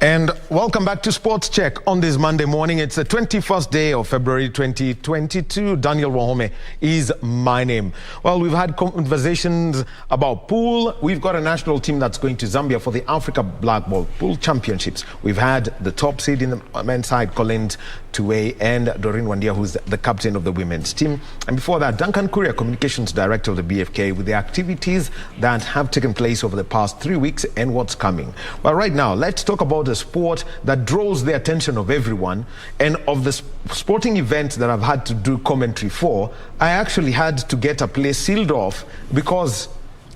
And welcome back to Sports Check on this Monday morning. It's the 21st day of February 2022. Daniel Wahome is my name. Well, we've had conversations about pool. We've got a national team that's going to Zambia for the Africa Black Ball Pool Championships. We've had the top seed in the men's side, Collins Tuwe, and Doreen Wandia, who's the captain of the women's team. And before that, Duncan Courier, communications director of the BFK, with the activities that have taken place over the past 3 weeks and what's coming. But right now, let's talk about the sport that draws the attention of everyone, and of the sporting events that I've had to do commentary for. I actually had to get a place sealed off because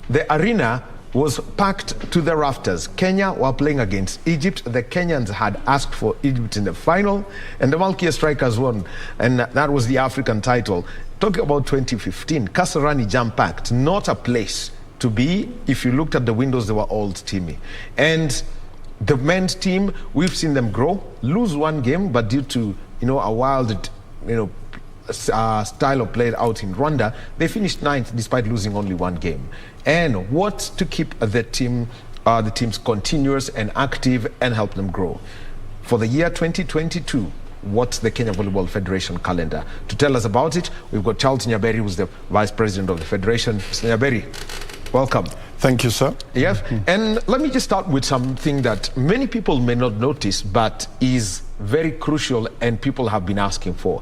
the arena was packed to the rafters. Kenya were playing against Egypt. The Kenyans had asked for Egypt in the final, and the Malkia Strikers won, and that was the African title. Talking about 2015, Kasarani jam-packed, not a place to be. If you looked at the windows, they were all steamy. And the men's team, we've seen them grow, lose one game, but due to a wild style of play out in Rwanda, they finished 9th despite losing only one game. And what to keep the teams continuous and active and help them grow for the year 2022? What's the Kenya Volleyball Federation calendar? To tell us about it, we've got Charles Nyaberi, who's the vice president of the federation. Mr. Nyaberi, welcome. Thank you, sir. Yes, and let me just start with something that many people may not notice, but is very crucial and people have been asking for,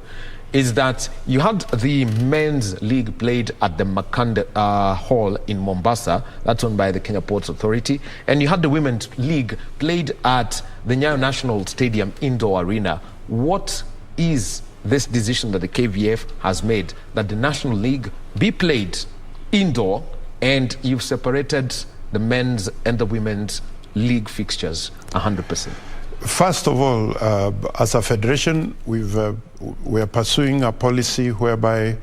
is that you had the men's league played at the Makande Hall in Mombasa, that's owned by the Kenya Ports Authority, and you had the women's league played at the Nyayo National Stadium indoor arena. What is this decision that the KVF has made, that the National League be played indoor, and you've separated the men's and the women's league fixtures 100%? First of all, as a federation, we are pursuing a policy whereby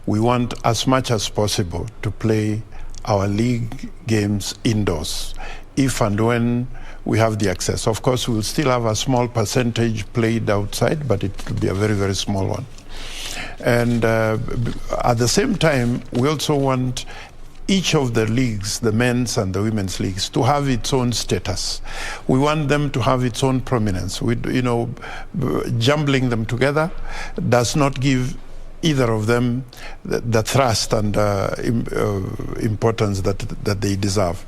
we want as much as possible to play our league games indoors, if and when we have the access. Of course, we'll still have a small percentage played outside, but it will be a very, very small one. And at the same time, we also want each of the leagues, the men's and the women's leagues, to have its own status. We want them to have its own prominence. Jumbling them together does not give either of them the thrust and importance that they deserve.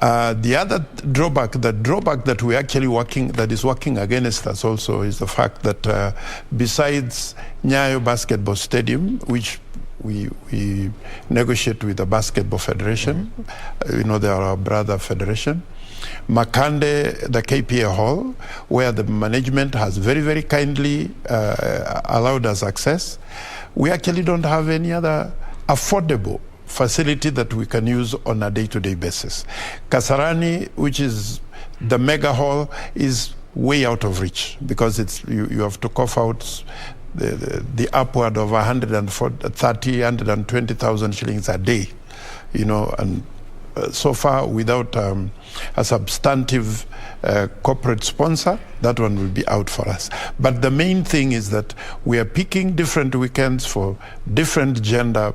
The other drawback, that we're actually that is working against us also, is the fact that besides Nyayo Basketball Stadium, which we negotiate with the Basketball Federation, they are our brother federation, Makande, the KPA Hall, where the management has very, very kindly allowed us access, we actually don't have any other affordable facility that we can use on a day-to-day basis. Kasarani, which is the mega hall, is way out of reach because you have to cough out the upward of 120,000 shillings a day, and so far without a substantive corporate sponsor, that one will be out for us. But the main thing is that we are picking different weekends for different gender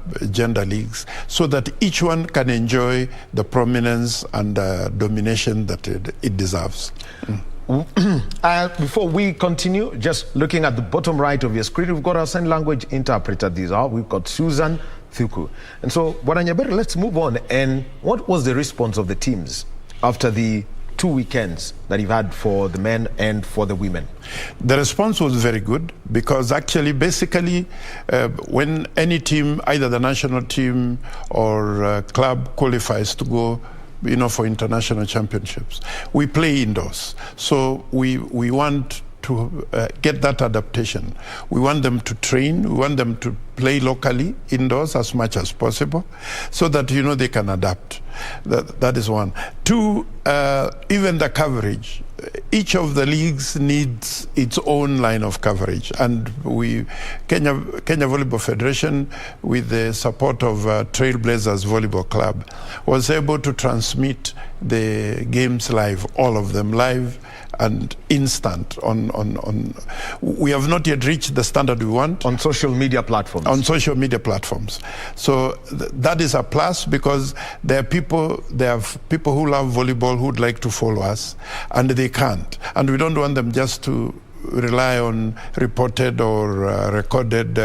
leagues so that each one can enjoy the prominence and domination that it deserves. Before we continue, just looking at the bottom right of your screen, we've got our sign language interpreter. We've got Susan Thuku. And so, Nyaberi, let's move on. And what was the response of the teams after the 2 weekends that you've had for the men and for the women? The response was very good because actually, basically, when any team, either the national team or club, qualifies to go for international championships, we play indoors. So we want to get that adaptation. We want them to train, we want them to play locally indoors as much as possible so that they can adapt. That is one. Two, even the coverage. Each of the leagues needs its own line of coverage, and Kenya Volleyball Federation, with the support of Trailblazers Volleyball Club, was able to transmit the games live, all of them live and instant we have not yet reached the standard we want on social media platforms. So that is a plus because there are people who love volleyball who would like to follow us, and they they can't. And we don't want them just to rely on reported or recorded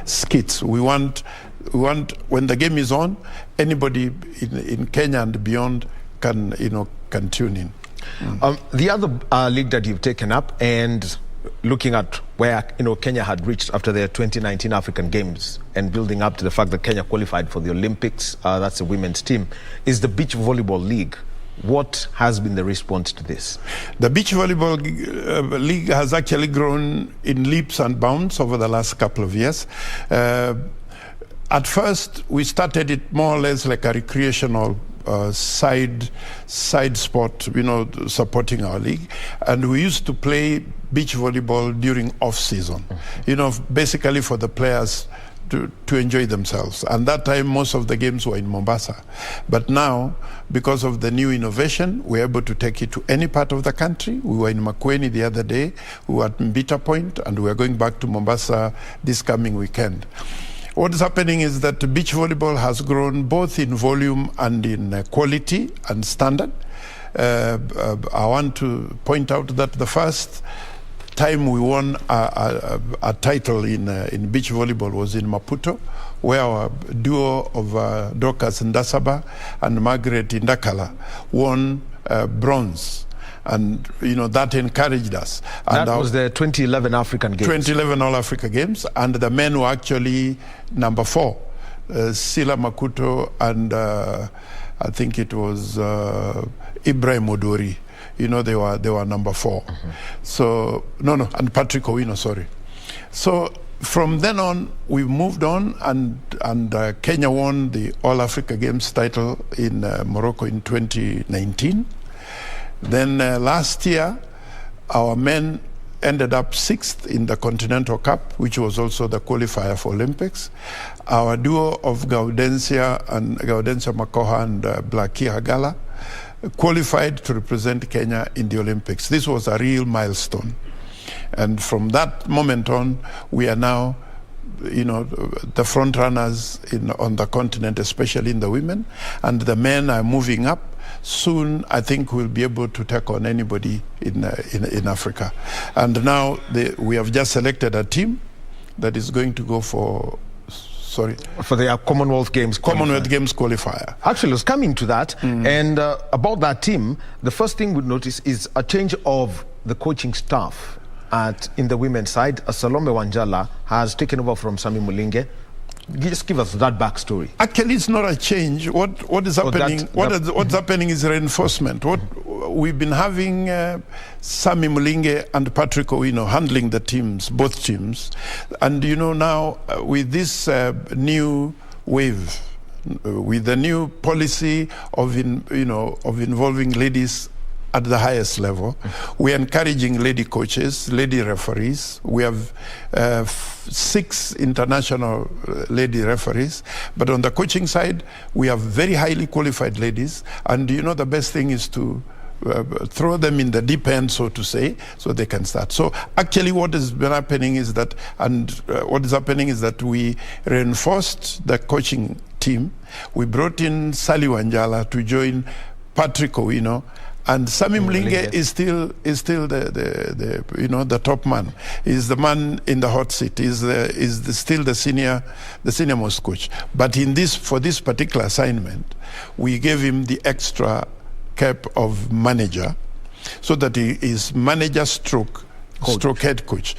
skits. We want when the game is on, anybody in Kenya and beyond can tune in. The other league that you've taken up, and looking at where Kenya had reached after their 2019 African Games and building up to the fact that Kenya qualified for the Olympics, that's the women's team, is the Beach Volleyball League. What has been the response to this? The Beach Volleyball League has actually grown in leaps and bounds over the last couple of years. At first, we started it more or less like a recreational side sport, supporting our league. And we used to play beach volleyball during off-season, basically for the players to enjoy themselves. And that time, most of the games were in Mombasa. But now, because of the new innovation, we're able to take it to any part of the country. We were in Makueni the other day, we were at Mbita Point, and we're going back to Mombasa this coming weekend. What is happening is that beach volleyball has grown both in volume and in quality and standard. I want to point out that the first time we won a title in beach volleyball was in Maputo, where our duo of Dorcas Ndasaba and Margaret Indakala won bronze. And that encouraged us. And that was the 2011 African Games. 2011 All Africa Games, and the men were actually number 4. Sila Makuto and I think it was Ibrahim Odori. They were number 4. Mm-hmm. So and Patrick Owino, sorry. So from then on, we moved on, and Kenya won the All Africa Games title in Morocco in 2019. Then last year, our men ended up 6th in the Continental Cup, which was also the qualifier for Olympics. Our duo of Gaudensia Makoha and Blackie Hagala qualified to represent Kenya in the Olympics. This was a real milestone. And from that moment on, we are now the front runners on the continent, especially in the women, and the men are moving up. Soon, I think we'll be able to take on anybody in Africa. And now we have just selected a team that is going to go for the Commonwealth Games qualifier. Actually, I was coming to that, and about that team, the first thing we'd notice is a change of the coaching staff in the women's side. Salome Wanjala has taken over from Sami Mulinge. Just give us that backstory. Actually, it's not a change. What is happening? What's happening is reinforcement. We've been having Sami Mulinge and Patrick Owino handling the teams, both teams, and now with this new wave, with the new policy of involving ladies at the highest level, we're encouraging lady coaches, lady referees. We have 6 international lady referees, but on the coaching side, we have very highly qualified ladies, and the best thing is to throw them in the deep end, so to say, so they can start. So actually what has been happening is that, we reinforced the coaching team. We brought in Sally Wanjala to join Patrick Owino, and Sami Mulinge is still the top man. He's the man in the hot seat. He's still the senior most coach. But for this particular assignment, we gave him the extra cap of manager, so that he is manager stroke head coach.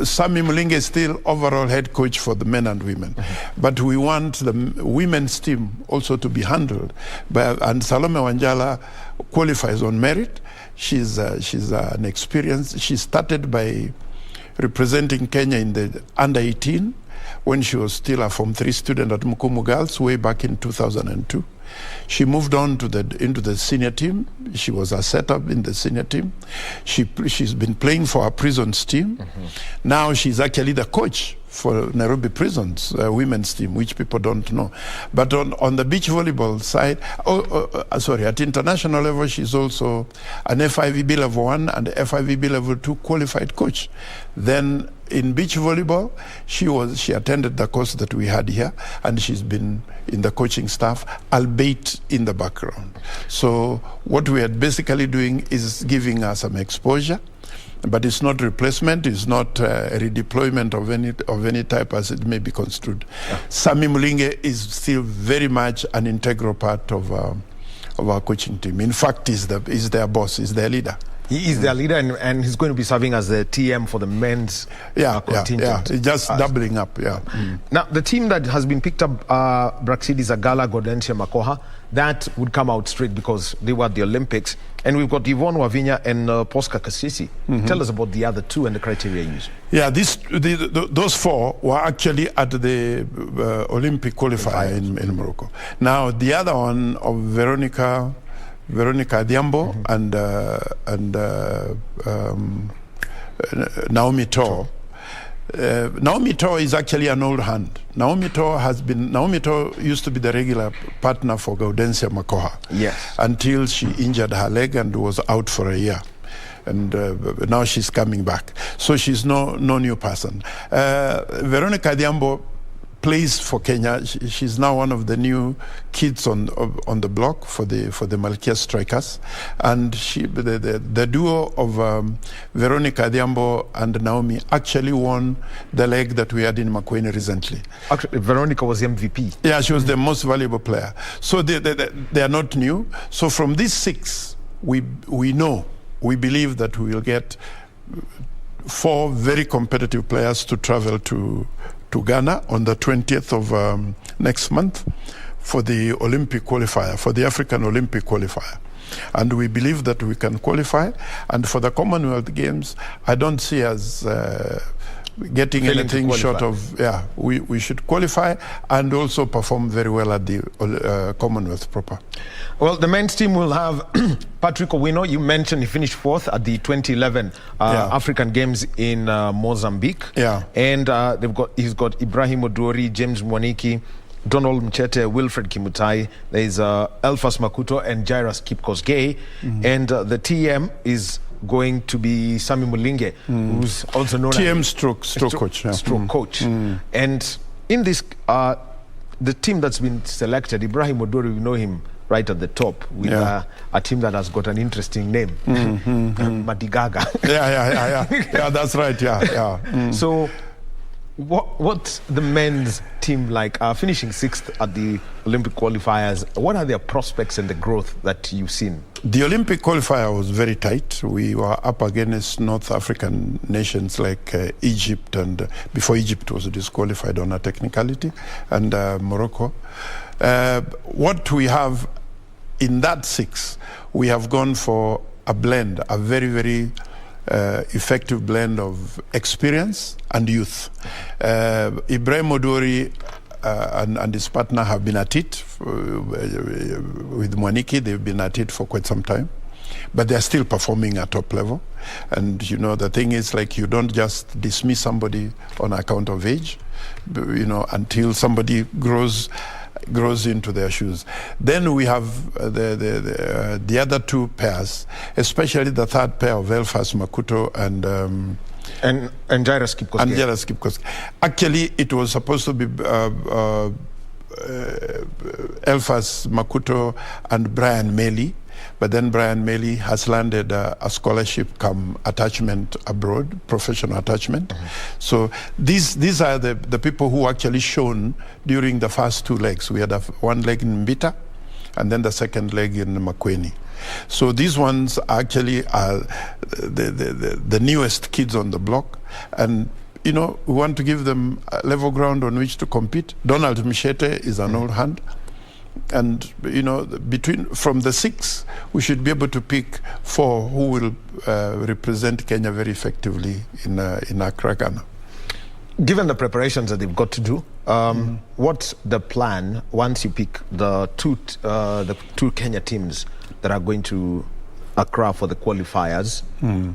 Sami Mulinge is still overall head coach for the men and women. Mm-hmm. But we want the women's team also to be handled and Salome Wanjala qualifies on merit. She's an experience. She started by representing Kenya in the under 18 when she was still a Form 3 student at Mukumu Girls way back in 2002. She moved on into the senior team. She was a setup in the senior team. She's been playing for our prisons team. Mm-hmm. Now she's actually the coach for Nairobi Prisons women's team, which people don't know. But on the beach volleyball side, at international level, she's also an FIVB level 1 and FIVB level 2 qualified coach. Then in beach volleyball, she attended the course that we had here, and she's been in the coaching staff, albeit in the background. So what we are basically doing is giving her some exposure, but it's not replacement, it's not a redeployment of any type as it may be construed. Yeah. Sammy Mulinge is still very much an integral part of our coaching team. In fact, he's their boss, he's their leader. He is their leader, and he's going to be serving as the TM for the men's contingent. Yeah, just doubling up, yeah. Now, the team that has been picked up, Braxidi Zagala, Gaudensia Makoha, that would come out straight because they were at the Olympics. And we've got Yvonne Wavinya and Posca Kasisi. Tell us about the other two and the criteria used. Yeah, those four were actually at the Olympic qualifier in Morocco. Now, the other one of Veronica Diambo and Naomi Tor. Naomi Tor is actually an old hand. Naomi Tor used to be the regular partner for Gaudensia Makoha. Yes. Until she injured her leg and was out for a year. And now she's coming back. So she's no new person. Veronica Diambo plays for Kenya. She's now one of the new kids on the block for the Malkia Strikers, and the duo of Veronica Diambo and Naomi actually won the leg that we had in Makueni recently. Actually, Veronica was the MVP. Yeah, she was the most valuable player. So they are not new. So from these six, we believe that we will get 4 very competitive players to travel to Ghana on the 20th of next month for the Olympic qualifier, for the African Olympic qualifier. And we believe that we can qualify. And for the Commonwealth Games, I don't see us getting anything short of, we should qualify and also perform very well at the Commonwealth proper. Well, the men's team will have Patrick Owino. You mentioned he finished 4th at the 2011 African Games in Mozambique. Yeah. And he's got Ibrahim Odori, James Mwaniki, Donald Mchete, Wilfred Kimutai. There's Elfas Makuto and Jairus Kipkosgei. And the TM is going to be Sami Mulinge, who's also known TM as stroke coach. Yeah. Stroke coach. And in this, the team that's been selected, Ibrahim Odori, we know him right at the top with a team that has got an interesting name, Madigaga. Yeah, that's right. Yeah. So, what's the men's team like? Finishing 6th at the Olympic qualifiers, what are their prospects and the growth that you've seen? The Olympic qualifier was very tight. We were up against North African nations like Egypt, and before Egypt was disqualified on a technicality, and Morocco. What we have in that 6, we have gone for a blend, a very, very effective blend of experience and youth. Ibrahim Odori and his partner have been at it with Mwaniki. They've been at it for quite some time, but they're still performing at top level. And the thing is, like, you don't just dismiss somebody on account of age, until somebody grows into their shoes. Then we have the other 2 pairs, especially the 3rd pair of Elfas Makuto and Jairus Kipkosgei. Actually, it was supposed to be Elfas Makuto and Brian Meli, but then Brian Meli has landed a scholarship come attachment abroad, professional attachment. So these are the people who actually shone during the first 2 legs. We had one leg in Mbita and then the second leg in Makueni. So these ones actually are the newest kids on the block, and we want to give them a level ground on which to compete. Donald Mchete is an old hand, and from the 6, we should be able to pick 4 who will represent Kenya very effectively in Accra, Ghana. Given the preparations that they've got to do, what's the plan once you pick the two Kenya teams that are going to Accra for the qualifiers?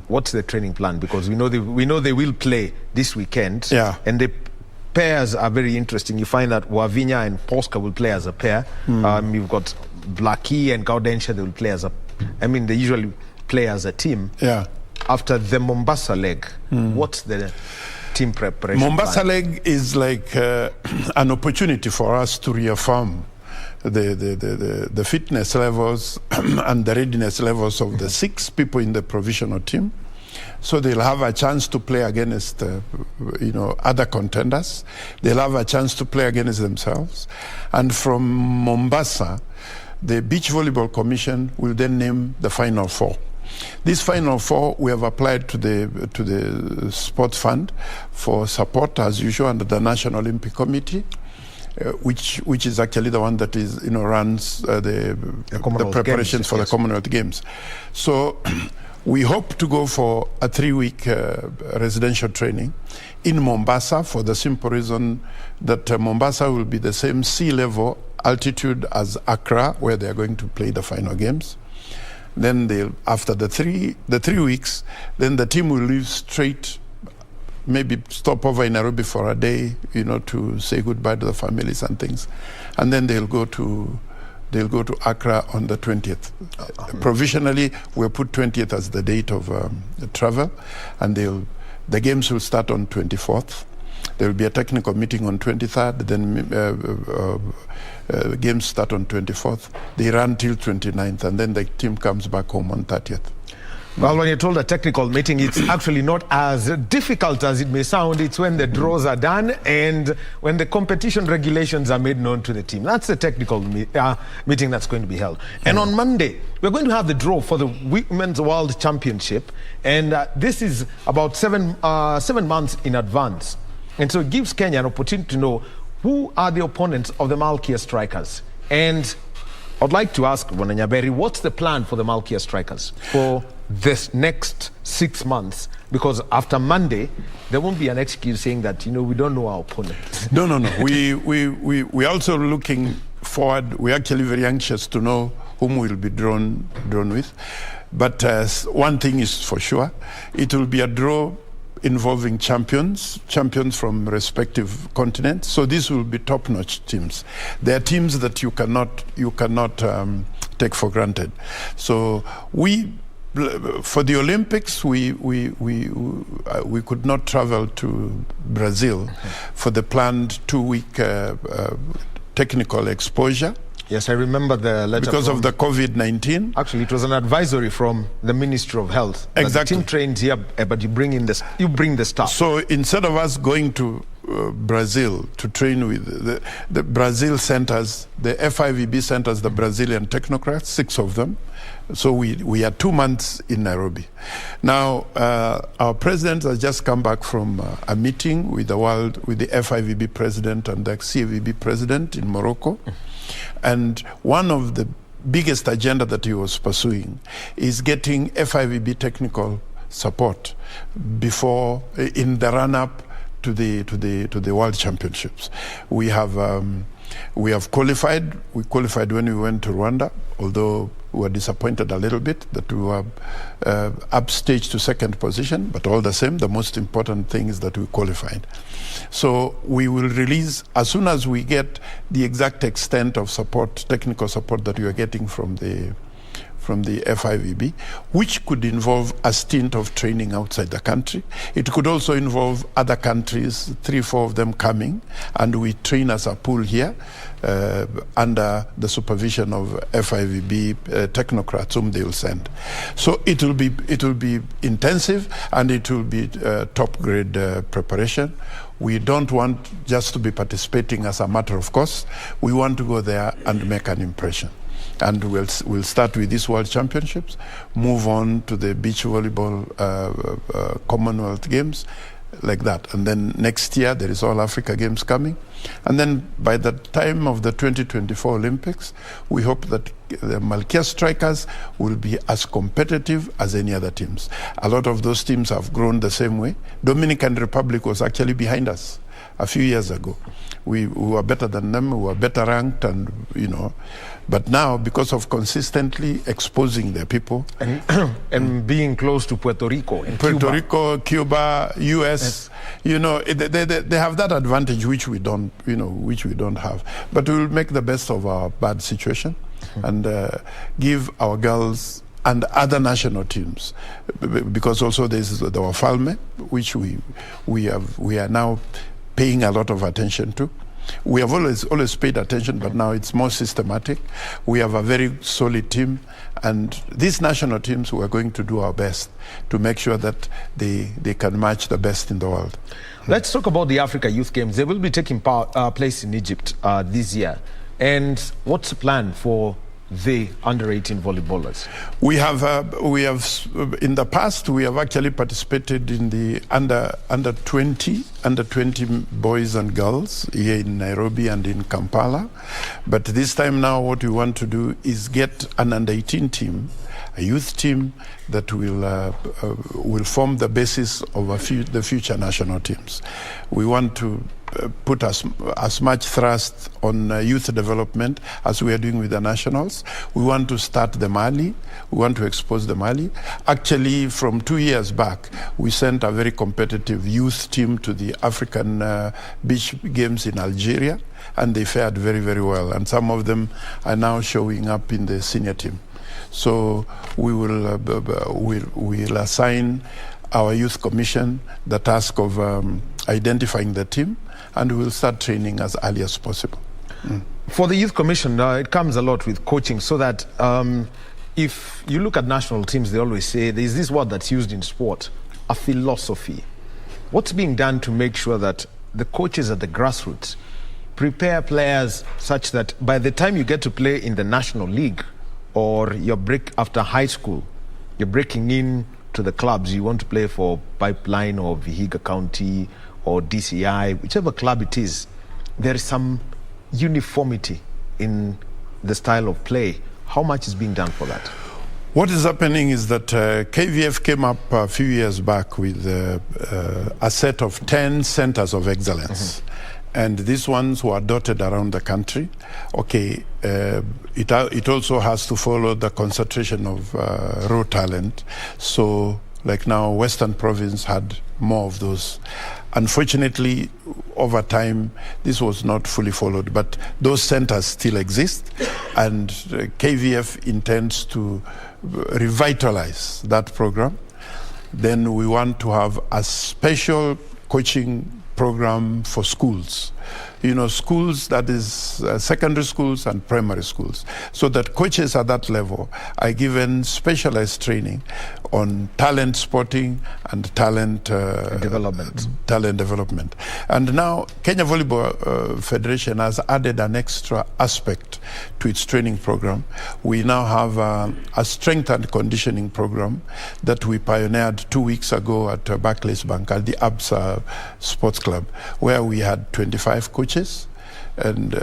What's the training plan? Because we know they will play this weekend, and pairs are very interesting. You find that Wavinya and Posca will play as a pair. You've got Blackie and Gaudensha, they will play as they usually play as a team. Yeah. After the Mombasa leg, what's the team preparation Mombasa plan? leg is like an opportunity for us to reaffirm the fitness levels and the readiness levels of the 6 people in the provisional team. So they'll have a chance to play against, other contenders. They'll have a chance to play against themselves. And from Mombasa, the Beach Volleyball Commission will then name the Final 4. This Final 4, we have applied to the Sports Fund for support, as usual, under the National Olympic Committee, which is actually the one that is runs the preparations for the Commonwealth Games. So we hope to go for a 3-week residential training in Mombasa for the simple reason that Mombasa will be the same sea level altitude as Accra, where they are going to play the final games. Then after the three weeks, then the team will leave straight, maybe stop over in Nairobi for a day, to say goodbye to the families and things, and then they'll go to Accra on the 20th. Provisionally, we'll put 20th as the date of travel, and the games will start on 24th. There will be a technical meeting on 23rd, then games start on 24th. They run till 29th, and then the team comes back home on 30th. Well, when you're told a technical meeting, it's actually not as difficult as it may sound. It's when the draws are done and when the competition regulations are made known to the team. That's the technical meeting that's going to be held. And on Monday, we're going to have the draw for the Women's World Championship. And this is about 7 months in advance. And so it gives Kenya an opportunity to know who are the opponents of the Malkia Strikers. And I'd like to ask Nyaberi, what's the plan for the Malkia Strikers for this next 6 months? Because after Monday, there won't be an excuse saying that, we don't know our opponent. No. We're also looking forward. We're actually very anxious to know whom we'll be drawn with. But one thing is for sure, it will be a draw involving champions from respective continents. So these will be top-notch teams. They are teams that you cannot take for granted. So for the Olympics, we could not travel to Brazil for the planned 2-week technical exposure. Yes, I remember the letter. Because of the COVID-19. Actually, it was an advisory from the Ministry of Health. Exactly. The team trains here, but you bring the staff. So instead of us going to Brazil to train with the Brazil centers, the FIVB centers, the Brazilian technocrats, 6 of them. So we are 2 months in Nairobi. Now, our president has just come back from a meeting with the FIVB president and the CAVB president in Morocco. And one of the biggest agenda that he was pursuing is getting FIVB technical support in the run-up to the World Championships. We have qualified. We qualified when we went to Rwanda, although we were disappointed a little bit that we were upstaged to 2nd position, but all the same, the most important thing is that we qualified. So we will release, as soon as we get the exact extent of support, technical support that we are getting from the FIVB, which could involve a stint of training outside the country. It could also involve other countries, 3-4 of them coming, and we train as a pool here under the supervision of FIVB technocrats whom they will send. So it will be intensive, and it will be top grade preparation. We don't want just to be participating as a matter of course. We want to go there and make an impression. And we'll start with these World Championships, move on to the beach volleyball Commonwealth Games, like that. And then next year, there is All Africa Games coming. And then by the time of the 2024 Olympics, we hope that the Malkia Strikers will be as competitive as any other teams. A lot of those teams have grown the same way. Dominican Republic was actually behind us a few years ago. we were better than them, we were better ranked, and but now, because of consistently exposing their people and being close to Puerto Rico and Cuba, US, they have that advantage which we don't, have. But we will make the best of our bad situation and give our girls and other national teams, because also there's the Wahome, which we are now paying a lot of attention to. We have always paid attention, but now it's more systematic. We have a very solid team, and these national teams, we are going to do our best to make sure that they can match the best in the world. Let's talk about the Africa Youth Games. They will be taking place in Egypt this year. And what's the plan for the under-18 volleyballers? We have in the past, we have actually participated in the under 20 boys and girls here in Nairobi and in Kampala. But this time now, what we want to do is get an under-18 team, a youth team that will form the basis of the future national teams. We want to put as much thrust on youth development as we are doing with the nationals. We want to start the Mali. We want to expose the Mali. Actually, from 2 years back, we sent a very competitive youth team to the African beach games in Algeria, and they fared very, very well. And some of them are now showing up in the senior team. So we will we'll assign our youth commission the task of identifying the team, and we will start training as early as possible. For the youth commission, it comes a lot with coaching, so that if you look at national teams, they always say there's this word that's used in sport, a philosophy. What's being done to make sure that the coaches at the grassroots prepare players such that by the time you get to play in the national league, or your break after high school, you're breaking in to the clubs, you want to play for Pipeline or Vihiga County or DCI, whichever club it is, there is some uniformity in the style of play. How much is being done for that? What is happening is that KVF came up a few years back with a set of 10 centers of excellence. And these ones were dotted around the country. Okay, it also has to follow the concentration of raw talent. So, like now, Western Province had more of those. Unfortunately, over time, this was not fully followed, but those centers still exist, and KVF intends to revitalize that program. Then we want to have a special coaching program for schools. Schools, that is secondary schools and primary schools, so that coaches at that level are given specialized training on talent spotting and talent development. And now Kenya Volleyball Federation has added an extra aspect to its training program. We now have a strength and conditioning program that we pioneered 2 weeks ago at Barclays Bank at the ABSA Sports Club, where we had 25 coaches and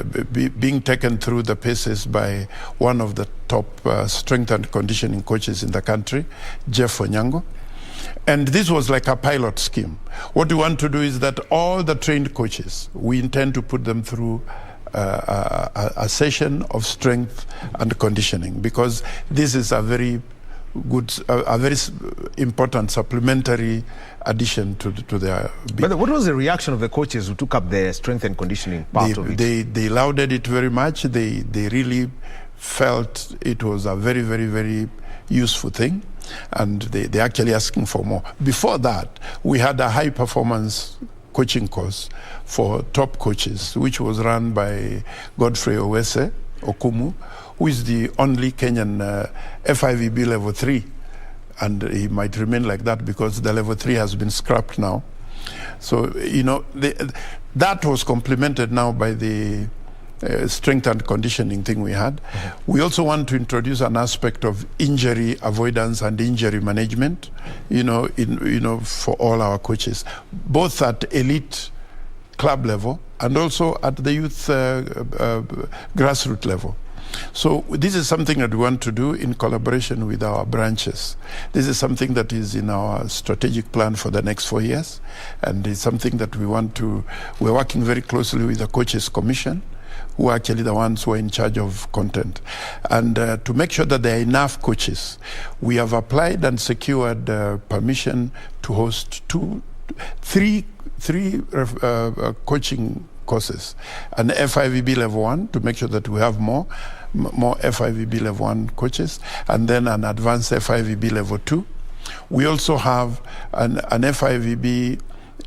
being taken through the paces by one of the top strength and conditioning coaches in the country, Jeff Onyango. And this was like a pilot scheme. What we want to do is that all the trained coaches, we intend to put them through a session of strength and conditioning, because this is a very good, a very important supplementary addition to their. But what was the reaction of the coaches who took up the strength and conditioning part of it? They lauded it very much. They really felt it was a very, very, very useful thing, and they're actually asking for more. Before that, we had a high performance coaching course for top coaches, which was run by Godfrey Owese Okumu, who is the only Kenyan FIVB level 3. And he might remain like that because the level 3 has been scrapped now. So, that was complemented now by the strength and conditioning thing we had. We also want to introduce an aspect of injury avoidance and injury management, for all our coaches, both at elite club level and also at the youth grassroots level. So this is something that we want to do in collaboration with our branches. This is something that is in our strategic plan for the next 4 years, and it's something that we're working very closely with the Coaches Commission, who are actually the ones who are in charge of content. And to make sure that there are enough coaches, we have applied and secured permission to host three coaching courses. An FIVB level 1 to make sure that we have more FIVB level 1 coaches, and then an advanced FIVB level 2. We also have an FIVB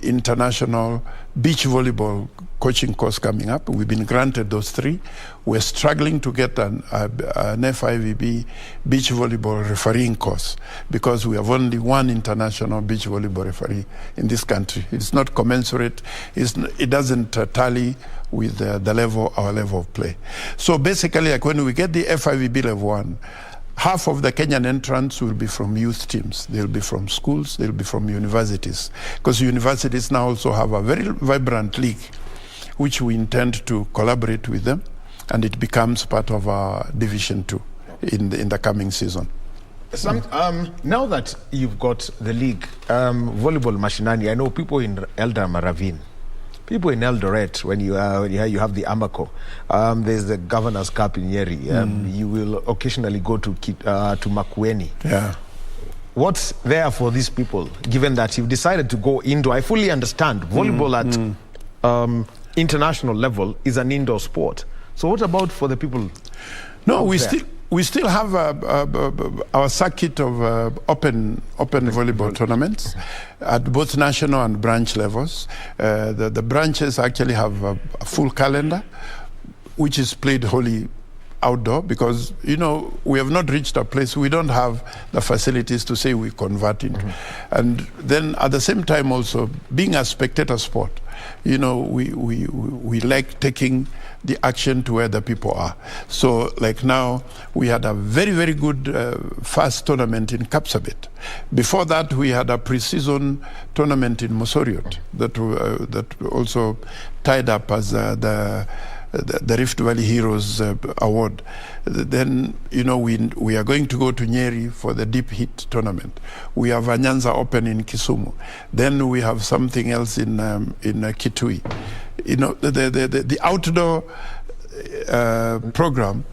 international beach volleyball coaching course coming up. We've been granted those 3. We're struggling to get an FIVB beach volleyball refereeing course because we have only 1 international beach volleyball referee in this country. It's not commensurate. It doesn't tally with our level of play. So basically, like when we get the FIVB level 1, half of the Kenyan entrants will be from youth teams. They'll be from schools. They'll be from universities, because universities now also have a very vibrant league, which we intend to collaborate with them, and it becomes part of our Division 2 in the coming season. Now that you've got the league, volleyball mashinani, I know people in Elda Maravin, people in Eldoret, when you have the Amaco, there's the Governor's Cup in Nyeri. You will occasionally go to Makueni. Yeah. What's there for these people, given that you've decided to go indoor? I fully understand volleyball at international level is an indoor sport. So what about for the people? No, we still have our circuit of open volleyball tournaments at both national and branch levels. The branches actually have a full calendar, which is played wholly outdoor, because we have not reached a place, we don't have the facilities to say we convert into. And then at the same time also, being a spectator sport, we like taking the action to where the people are. So like now, we had a very, very good first tournament in Kapsabet. Before that, we had a pre-season tournament in Mosoriot that also tied up as the Rift Valley Heroes Award. Then, we are going to go to Nyeri for the Deep Heat tournament. We have a Nyanza Open in Kisumu. Then we have something else in Kitui. The outdoor program,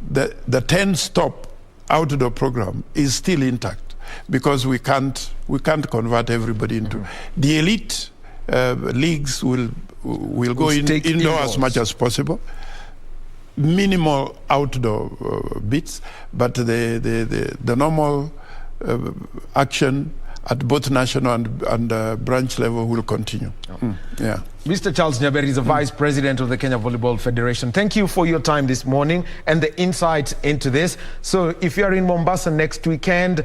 the 10-stop outdoor program is still intact, because we can't convert everybody into the elite leagues. We'll go indoor as much as possible. Minimal outdoor bits, but the normal action at both national and branch level will continue. Yeah. Mr. Charles Nyaberi is the Vice President of the Kenya Volleyball Federation. Thank you for your time this morning and the insights into this. So if you're in Mombasa next weekend,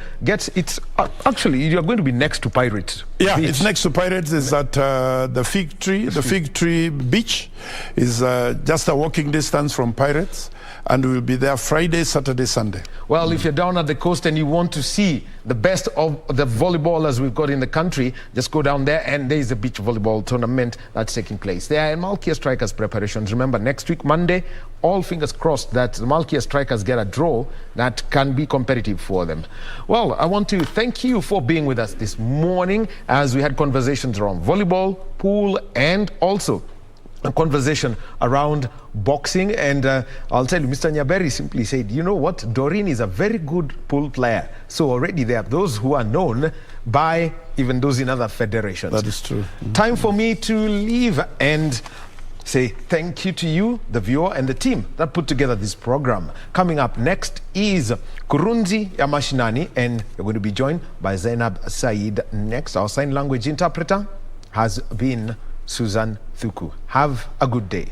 actually, you're going to be next to Pirates. Yeah, Beach. It's next to Pirates. It's at the Fig Tree. The Fig Tree Beach is just a walking distance from Pirates. And we'll be there Friday, Saturday, Sunday. Well, if you're down at the coast and you want to see the best of the volleyballers we've got in the country, just go down there, and there is a beach volleyball tournament that's taking place. There are Malkia Strikers preparations. Remember, next week, Monday, all fingers crossed that the Malkia Strikers get a draw that can be competitive for them. Well, I want to thank you for being with us this morning as we had conversations around volleyball, pool, and also a conversation around boxing. And I'll tell you, Mr. Nyaberi simply said, you know what, Doreen is a very good pool player. So already there are those who are known by even those in other federations. That is true. Time for me to leave and say thank you to you, the viewer, and the team that put together this program. Coming up next is Kurunzi Yamashinani, and you're going to be joined by Zainab Said next. Our sign language interpreter has been Susan Thuku. Have a good day.